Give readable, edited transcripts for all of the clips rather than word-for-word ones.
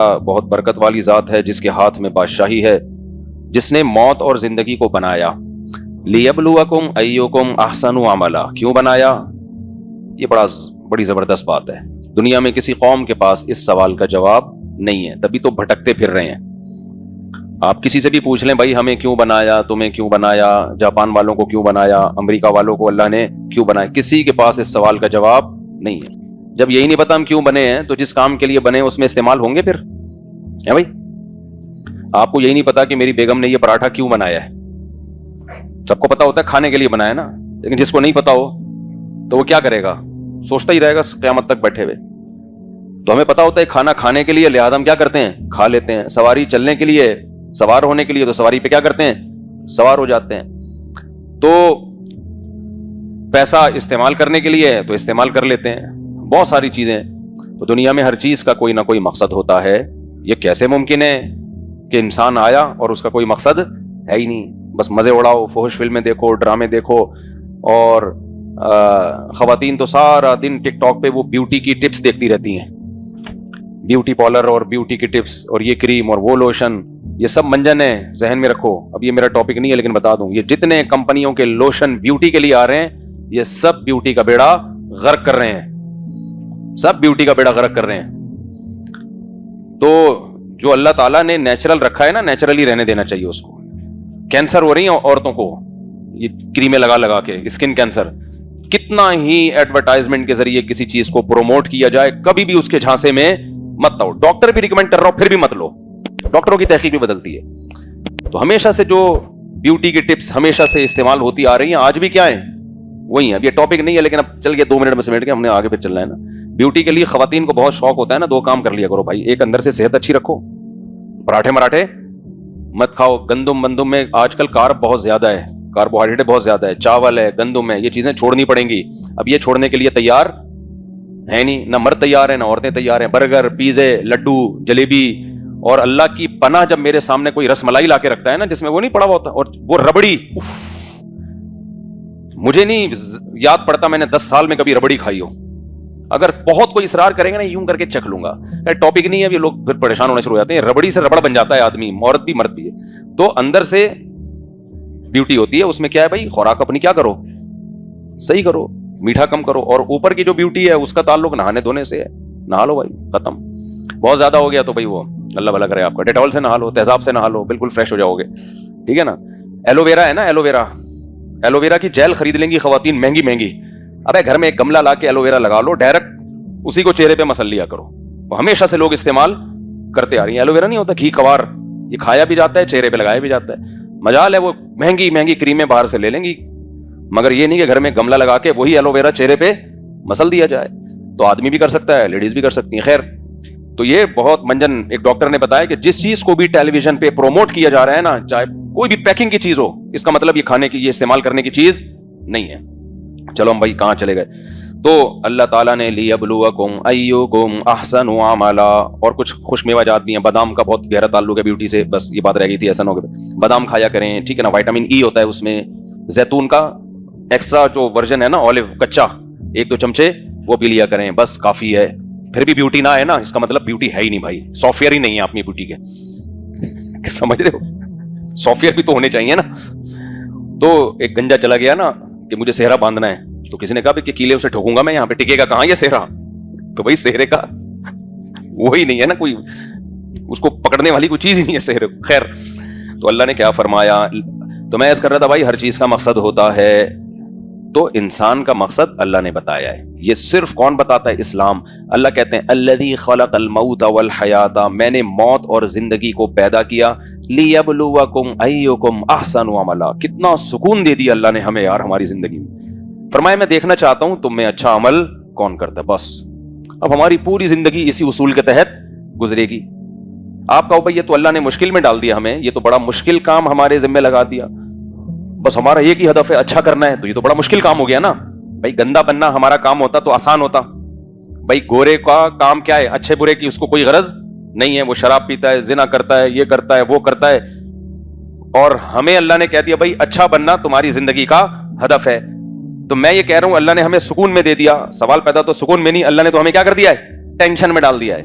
بہت برکت والی ذات ہے جس کے ہاتھ میں بادشاہی ہے، جس نے موت اور زندگی کو بنایا۔ لیبلوکم ایکم احسن عملا، کیوں بنایا؟ یہ بڑی زبردست بات ہے۔ دنیا میں کسی قوم کے پاس اس سوال کا جواب نہیں ہے، تبھی تو بھٹکتے پھر رہے ہیں۔ آپ کسی سے بھی پوچھ لیں بھائی ہمیں کیوں بنایا، تمہیں کیوں بنایا، جاپان والوں کو کیوں بنایا، امریکہ والوں کو اللہ نے کیوں بنایا، کسی کے پاس اس سوال کا جواب نہیں ہے۔ جب یہی نہیں پتا ہم کیوں بنے ہیں تو جس کام کے لیے بنے اس میں استعمال ہوں گے پھر، ہے بھائی؟ آپ کو یہی نہیں پتا کہ میری بیگم نے یہ پراٹھا کیوں بنایا ہے۔ سب کو پتا ہوتا ہے کھانے کے لیے بنایا نا، لیکن جس کو نہیں پتا ہو تو وہ کیا کرے گا؟ سوچتا ہی رہے گا قیامت تک بیٹھے ہوئے۔ تو ہمیں پتا ہوتا ہے کھانا کھانے کے لیے، لہذا ہم کیا کرتے ہیں؟ کھا لیتے ہیں۔ سواری چلنے کے لیے، سوار ہونے کے لیے، تو سواری پہ کیا کرتے ہیں؟ سوار ہو جاتے ہیں۔ تو پیسہ استعمال کرنے کے لیے تو استعمال کر لیتے ہیں، بہت ساری چیزیں۔ تو دنیا میں ہر چیز کا کوئی نہ کوئی مقصد ہوتا ہے۔ یہ کیسے ممکن ہے کہ انسان آیا اور اس کا کوئی مقصد ہے ہی نہیں، بس مزے اڑاؤ، فحش فلمیں دیکھو، ڈرامے دیکھو، اور خواتین تو سارا دن ٹک ٹاک پہ وہ بیوٹی کی ٹپس دیکھتی رہتی ہیں، بیوٹی پارلر اور بیوٹی کی ٹپس اور یہ کریم اور وہ لوشن، یہ سب منجن ہے، ذہن میں رکھو۔ اب یہ میرا ٹاپک نہیں ہے لیکن بتا دوں، یہ جتنے کمپنیوں کے لوشن بیوٹی کے لیے آ رہے ہیں یہ سب بیوٹی کا بیڑا غرق کر رہے ہیں، سب بیوٹی کا بیڑا غرق کر رہے ہیں۔ تو جو اللہ تعالیٰ نے نیچرل رکھا ہے نا، نیچرلی رہنے دینا چاہیے اس کو۔ کینسر ہو رہی ہیں عورتوں کو یہ کریمیں لگا لگا کے، اسکن کینسر، کتنا ہی ایڈورٹائزمنٹ کے ذریعے کسی چیز کو پروموٹ کیا جائے، کبھی بھی اس کے جھانسے میں مت آؤ۔ ڈاکٹر بھی ریکمینڈ کر رہا ہو پھر بھی مت لو، ڈاکٹروں کی تحقیق بھی بدلتی ہے۔ تو ہمیشہ سے جو بیوٹی کی ٹپس ہمیشہ سے استعمال ہوتی آ رہی ہیں، آج بھی کیا ہے؟ وہی ہیں۔ اب یہ ٹاپک نہیں ہے لیکن اب چل گیا 2 منٹ میں سمیٹ کے، ہم نے آگے پھر چلنا ہے نا۔ بیوٹی کے لیے خواتین کو بہت شوق ہوتا ہے نا، 2 کام کر لیا کرو بھائی۔ ایک، اندر سے صحت اچھی رکھو، پراٹھے مراٹھے مت کھاؤ، گندم میں آج کل کارب بہت زیادہ ہے، کاربوہائیڈریٹ بہت زیادہ ہے، چاول ہے، گندم ہے، یہ چیزیں چھوڑنی پڑیں گی۔ اب یہ چھوڑنے کے لیے تیار ہے نہیں، نہ مرد تیار ہے نہ عورتیں تیار ہیں۔ برگر، پیزے، لڈو، جلیبی، اور اللہ کی پناہ جب میرے سامنے کوئی رس ملائی لا کے رکھتا ہے نا جس میں وہ نہیں پڑا ہوا ہوتا، اور وہ ربڑی، مجھے نہیں یاد پڑتا میں نے 10 سال میں کبھی ربڑی کھائی ہو۔ اگر بہت کوئی اصرار کرے گا نا، یوں کر کے چکھ لوں گا، ٹاپک نہیں ہے، اب یہ لوگ پھر پریشان ہونے شروع ہو جاتے ہیں۔ ربڑی سے ربڑ بن جاتا ہے آدمی، عورت بھی مرد بھی ہے۔ تو اندر سے بیوٹی ہوتی ہے، اس میں کیا ہے بھائی؟ خوراک اپنی کیا کرو؟ صحیح کرو، میٹھا کم کرو، اور اوپر کی جو بیوٹی ہے اس کا تعلق نہانے دھونے سے ہے۔ نہا لو بھائی، ختم۔ بہت زیادہ ہو گیا تو بھائی وہ اللہ بھلا کرے آپ کا، ڈیٹول سے نہا لو، تیزاب سے نہا لو، بالکل فریش ہو جاؤ گے، ٹھیک ہے نا۔ ایلو ویرا ہے نا، ایلو ویرا کی جیل خرید لیں گی خواتین مہنگی مہنگی۔ ابے گھر میں ایک گملہ لا کے ایلو ویرا لگا لو، ڈائریکٹ اسی کو چہرے پہ مسل لیا کرو۔ وہ ہمیشہ سے لوگ استعمال کرتے آ رہی ہیں۔ ایلو ویرا نہیں ہوتا گھی کوار، یہ کھایا بھی جاتا ہے، چہرے پہ لگایا بھی جاتا ہے۔ مجال ہے وہ مہنگی مہنگی کریمیں باہر سے لے لیں گی، مگر یہ نہیں کہ گھر میں گملہ لگا کے وہی ایلو ویرا چہرے پہ مسل دیا جائے۔ تو آدمی بھی کر سکتا ہے، لیڈیز بھی کر سکتی ہیں۔ خیر، تو یہ بہت منجن۔ ایک ڈاکٹر نے بتایا کہ جس چیز کو بھی ٹیلی ویژن پہ پروموٹ کیا جا رہا ہے نا، چاہے کوئی بھی پیکنگ کی چیز ہو، اس کا مطلب یہ کھانے کی، یہ استعمال کرنے کی چیز نہیں ہے۔ چلو ہم بھائی کہاں چلے گئے؟ تو اللہ تعالیٰ نے لیبلوکم ایکم احسن عملا، اور کچھ خوش میوہ جات بھی ہیں۔ بادام کا بہت گہرا تعلق ہے بیوٹی سے، بس یہ بات رہ گئی تھی، ایسا نہ ہو گیا۔ بادام کھایا کریں، ٹھیک ہے نا، وٹامن ای ہوتا ہے اس میں۔ زیتون کا ایکسٹرا جو ورژن ہے نا، اولیو کچا، 1-2 چمچے وہ پی لیا کریں، بس کافی ہے۔ پھر بھی بیوٹی نہ ہے نا، اس کا مطلب بیوٹی ہے ہی نہیں بھائی، سافٹ ویئر ہی نہیں ہے اپنی بیوٹی کے، سمجھ رہے ہو؟ سافٹ ویئر بھی تو ہونے چاہیے نا۔ تو ایک گنجا چلا گیا نا کہ مجھے سہرا باندھنا ہے، تو کسی نے کہا کہ کیلے اسے ٹھوکوں گا میں، یہاں پہ ٹکے گا کہاں یہ سہرا؟ تو بھائی سہرے کا وہی نہیں ہے نا، کوئی اس کو پکڑنے والی کوئی چیز ہی نہیں ہے سہرے۔ خیر، تو اللہ نے کیا فرمایا؟ تو میں عرض کر رہا تھا بھائی ہر چیز کا مقصد ہوتا ہے، تو انسان کا مقصد اللہ نے بتایا ہے۔ یہ صرف کون بتاتا ہے؟ اسلام۔ اللہ کہتے ہیں الذی خلق الموت والحیات، میں نے موت اور زندگی کو پیدا کیا، لیبلوکم ایکم احسن عملا۔ کتنا سکون دے دیا اللہ نے ہمیں یار ہماری زندگی میں۔ فرمایا میں دیکھنا چاہتا ہوں تم میں اچھا عمل کون کرتا ہے، بس۔ اب ہماری پوری زندگی اسی اصول کے تحت گزرے گی۔ آپ کہو بھائی یہ تو اللہ نے مشکل میں ڈال دیا ہمیں، یہ تو بڑا مشکل کام ہمارے ذمہ لگا دیا، بس ہمارا ایک ہی ہدف ہے اچھا کرنا ہے، تو یہ تو بڑا مشکل کام ہو گیا نا۔ بھائی گندا بننا ہمارا کام ہوتا تو آسان ہوتا۔ بھائی گورے کا کام کیا ہے؟ اچھے برے کی اس کو کوئی غرض نہیں ہے، وہ شراب پیتا ہے، زنا کرتا ہے، یہ کرتا ہے، وہ کرتا ہے، اور ہمیں اللہ نے کہہ دیا بھائی اچھا بننا تمہاری زندگی کا ہدف ہے۔ تو میں یہ کہہ رہا ہوں اللہ نے ہمیں سکون میں دے دیا۔ سوال پیدا تو سکون میں نہیں، اللہ نے تو ہمیں کیا کر دیا ہے؟ ٹینشن میں ڈال دیا ہے۔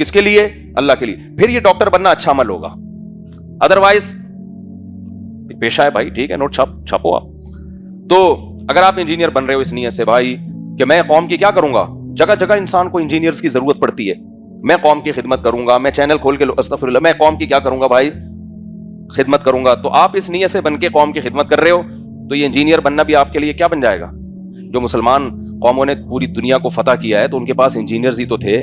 کس کے لیے؟ اللہ کے لیے. پھر یہ ڈاکٹر بننا اچھا عمل ہوگا. ادروائز پیشہ ہے بھائی, ٹھیک ہے, نوٹ چھاپو آپ. تو اگر آپ انجینئر بن رہے ہو اس نیت سے بھائی کہ میں قوم کی کیا کروں گا, جگہ جگہ انسان کو انجینئرز کی ضرورت پڑتی ہے, میں قوم کی خدمت کروں گا, میں چینل کھول کے استغفر اللہ, میں قوم کی کیا کروں گا بھائی, خدمت کروں گا. تو آپ اس نیت سے بن کے قوم کی خدمت کر رہے ہو, تو یہ انجینئر بننا بھی آپ کے لیے کیا بن جائے گا. جو مسلمان قوموں نے پوری دنیا کو فتح کیا ہے تو ان کے پاس انجینئرز ہی تو تھے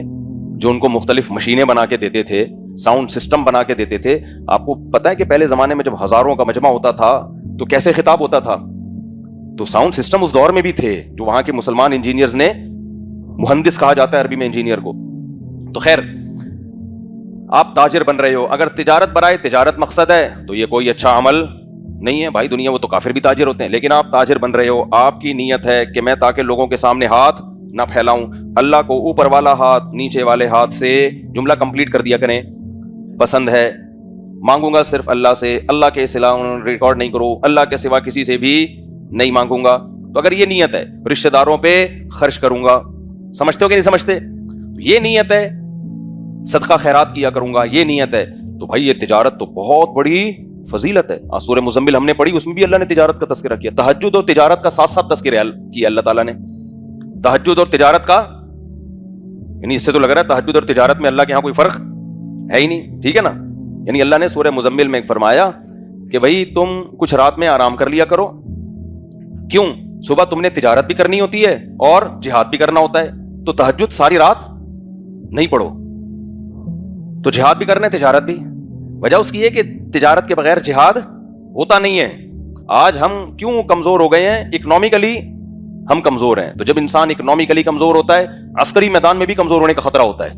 جو ان کو مختلف مشینیں بنا کے دیتے تھے, ساؤنڈ سسٹم بنا کے دیتے تھے. آپ کو پتا ہے کہ پہلے زمانے میں جب ہزاروں کا مجمع ہوتا تھا تو کیسے خطاب ہوتا تھا, تو ساؤنڈ سسٹم اس دور میں بھی تھے جو وہاں کے مسلمان انجینئرز نے, مہندس کہا جاتا ہے عربی میں انجینئر کو. تو خیر, آپ تاجر بن رہے ہو, اگر تجارت برائے تجارت مقصد ہے تو یہ کوئی اچھا عمل نہیں ہے بھائی. دنیا وہ تو کافر بھی تاجر ہوتے ہیں, لیکن آپ تاجر بن رہے ہو, آپ کی نیت ہے کہ میں تاکہ لوگوں کے سامنے ہاتھ نہ پھیلاؤں, اللہ کو اوپر والا ہاتھ نیچے والے ہاتھ سے, جملہ کمپلیٹ کر دیا کریں, پسند ہے. مانگوں گا صرف اللہ سے, اللہ کے سوا ریکارڈ نہیں کرو, اللہ کے سوا کسی سے بھی نہیں مانگوں گا. تو اگر یہ نیت ہے, رشتہ داروں پہ خرچ کروں گا, سمجھتے ہو کہ نہیں سمجھتے, یہ نیت ہے, صدقہ خیرات کیا کروں گا, یہ نیت ہے, تو بھائی یہ تجارت تو بہت بڑی فضیلت ہے. سورہ مزمل ہم نے پڑھی, اس میں بھی اللہ نے تجارت کا تذکرہ کیا. تہجد اور تجارت کا ساتھ ساتھ تذکرہ کیا اللہ تعالیٰ نے. تہجد اور تجارت کا, یعنی اس سے تو لگ رہا ہے تہجد اور تجارت میں اللہ کے ہاں کوئی فرق ہے ہی نہیں, ٹھیک ہے نا. یعنی اللہ نے سورہ مزمل میں فرمایا کہ بھائی تم کچھ رات میں آرام کر لیا کرو. کیوں؟ صبح تم نے تجارت بھی کرنی ہوتی ہے اور جہاد بھی کرنا ہوتا ہے, تو تہجد ساری رات نہیں پڑھو, تو جہاد بھی کرنا ہے تجارت بھی. وجہ اس کی ہے کہ تجارت کے بغیر جہاد ہوتا نہیں ہے. آج ہم کیوں کمزور ہو گئے ہیں؟ اکنامکلی ہم کمزور ہیں. تو جب انسان اکنامکلی کمزور ہوتا ہے, عسکری میدان میں بھی کمزور ہونے کا خطرہ ہوتا ہے.